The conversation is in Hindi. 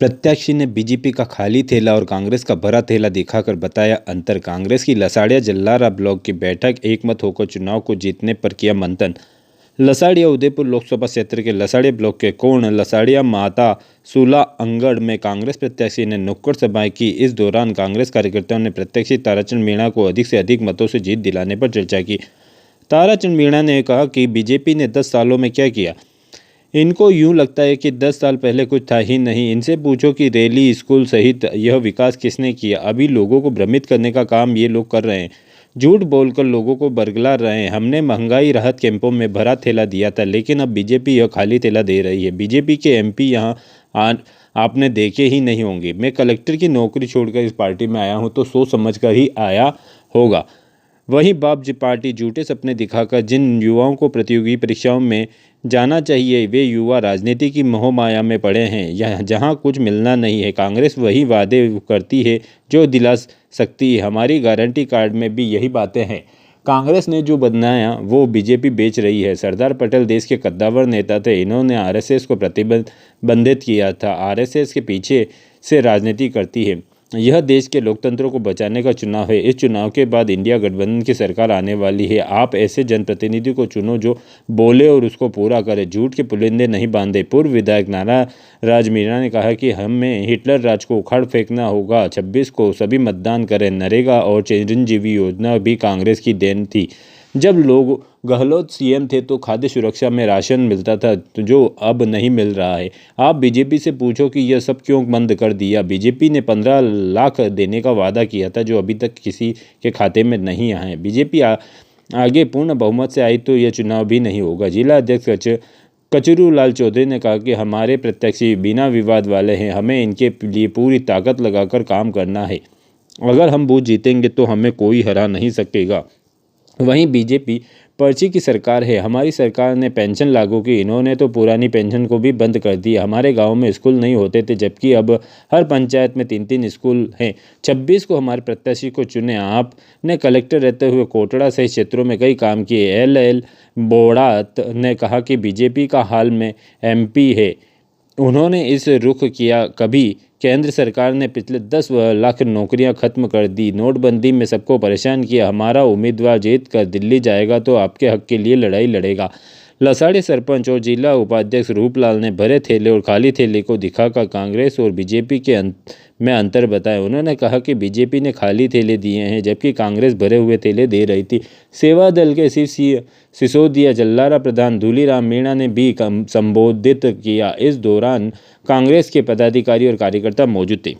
प्रत्याशी ने बीजेपी का खाली थैला और कांग्रेस का भरा थैला दिखाकर बताया अंतर। कांग्रेस की लसाड़िया जल्लारा ब्लॉक की बैठक एकमत होकर चुनाव को जीतने पर किया मंथन। लसाड़िया उदयपुर लोकसभा क्षेत्र के लसाड़िया ब्लॉक के कोण लसाड़िया माता सूला अंगड़ में कांग्रेस प्रत्याशी ने नुक्कड़ सभाएं की। इस दौरान कांग्रेस कार्यकर्ताओं ने प्रत्याशी ताराचंद मीणा को अधिक से अधिक मतों से जीत दिलाने पर चर्चा की। ताराचंद मीणा ने कहा कि बीजेपी ने 10 सालों में क्या किया। इनको यूं लगता है कि 10 साल पहले कुछ था ही नहीं। इनसे पूछो कि रैली, स्कूल सहित यह विकास किसने किया। अभी लोगों को भ्रमित करने का काम ये लोग कर रहे हैं, झूठ बोलकर लोगों को बरगला रहे हैं। हमने महंगाई राहत कैंपों में भरा थैला दिया था, लेकिन अब बीजेपी यह खाली थैला दे रही है। बीजेपी के एमपी यहाँ आपने देखे ही नहीं होंगे। मैं कलेक्टर की नौकरी छोड़कर इस पार्टी में आया हूँ तो सोच समझ कर ही आया होगा। वहीं बाप जी पार्टी झूठे सपने दिखाकर जिन युवाओं को प्रतियोगी परीक्षाओं में जाना चाहिए, वे युवा राजनीति की मोहमाया में पड़े हैं, जहां कुछ मिलना नहीं है। कांग्रेस वही वादे करती है जो दिला सकती है। हमारी गारंटी कार्ड में भी यही बातें हैं। कांग्रेस ने जो बनाया वो बीजेपी बेच रही है। सरदार पटेल देश के कद्दावर नेता थे। इन्होंने आरएसएस को प्रतिबंधित किया था। आरएसएस के पीछे से राजनीति करती है। यह देश के लोकतंत्र को बचाने का चुनाव है। इस चुनाव के बाद इंडिया गठबंधन की सरकार आने वाली है। आप ऐसे जनप्रतिनिधि को चुनो जो बोले और उसको पूरा करे, झूठ के पुलिंदे नहीं बांधे। पूर्व विधायक नाराज मीणा ने कहा कि हमें हिटलर राज को उखाड़ फेंकना होगा। 26 को सभी मतदान करें। नरेगा और चिरंजीवी योजना भी कांग्रेस की देन थी। जब लोग गहलोत सीएम थे तो खाद्य सुरक्षा में राशन मिलता था, जो अब नहीं मिल रहा है। आप बीजेपी से पूछो कि यह सब क्यों बंद कर दिया। बीजेपी ने 15 लाख देने का वादा किया था, जो अभी तक किसी के खाते में नहीं आए। बीजेपी आगे पूर्ण बहुमत से आई तो यह चुनाव भी नहीं होगा। जिला अध्यक्ष कचरू लाल चौधरी ने कहा कि हमारे प्रत्याशी बिना विवाद वाले हैं। हमें इनके लिए पूरी ताकत लगाकर काम करना है। अगर हम बूथ जीतेंगे तो हमें कोई हरा नहीं सकेगा। वहीं बीजेपी पर्ची की सरकार है। हमारी सरकार ने पेंशन लागू की। इन्होंने तो पुरानी पेंशन को भी बंद कर दिया। हमारे गांव में स्कूल नहीं होते थे, जबकि अब हर पंचायत में 3-3 स्कूल हैं। 26 को हमारे प्रत्याशी को चुने। आपने कलेक्टर रहते हुए कोटड़ा सहित क्षेत्रों में कई काम किए। एल बोड़ात ने कहा कि बीजेपी का हाल में एमपी है। उन्होंने इस रुख किया। कभी केंद्र सरकार ने पिछले 10 लाख नौकरियां खत्म कर दी। नोटबंदी में सबको परेशान किया। हमारा उम्मीदवार जीत कर दिल्ली जाएगा तो आपके हक के लिए लड़ाई लड़ेगा। लसाड़ी सरपंच और जिला उपाध्यक्ष रूपलाल ने भरे थैले और खाली थैले को दिखाकर कांग्रेस और बीजेपी के में अंतर बताया। उन्होंने कहा कि बीजेपी ने खाली थैले दिए हैं, जबकि कांग्रेस भरे हुए थैले दे रही थी। सेवा दल के सिसोदिया जल्लारा प्रधान धूलीराम मीणा ने भी संबोधित किया। इस दौरान कांग्रेस के पदाधिकारी और कार्यकर्ता मौजूद थे।